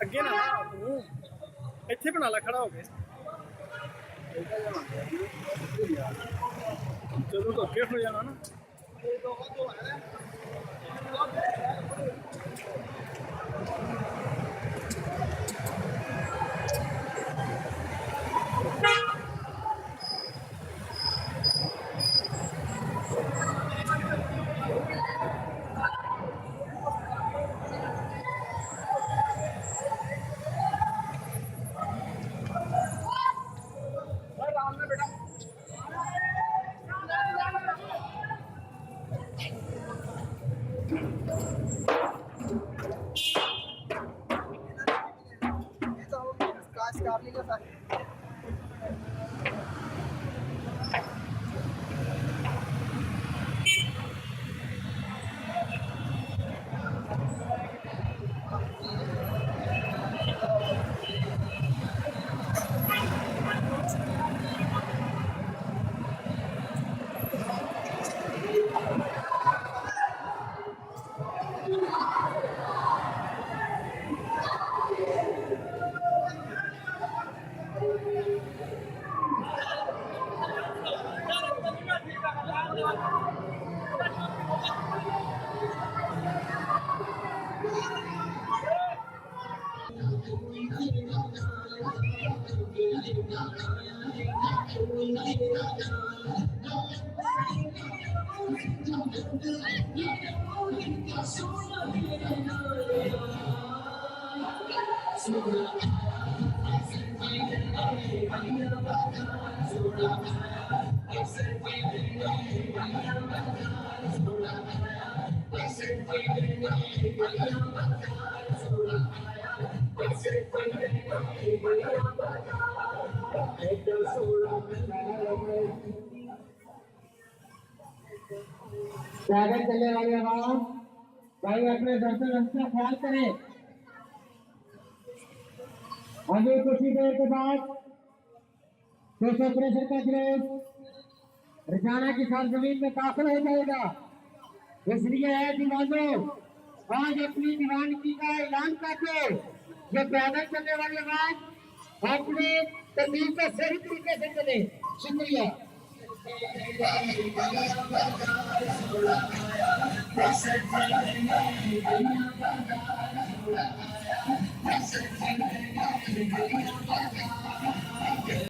ਅੱਗੇ ਨਾ ਤੂੰ ਇੱਥੇ ਬਣਾ ਲੈ ਖੜਾ ਹੋ ਕੇ ਜਦੋਂ ਤੋਂ ਅੱਗੇ ਹੋ ਜਾਣਾ ਨਾ पैदल चलने वाले आवाम भाई अपने दर्शन का ख्याल करें। अभी कुछ ही देर के बाद 263 का जुलूस रिजाना की सरजमीन में दाखिल हो जाएगा। इसलिए है दीवानों आज अपनी दीवानगी का ऐलान करके ये पैदल चलने वाले आवाम अपनी तस्वीर को सही तरीके से चले। शुक्रिया।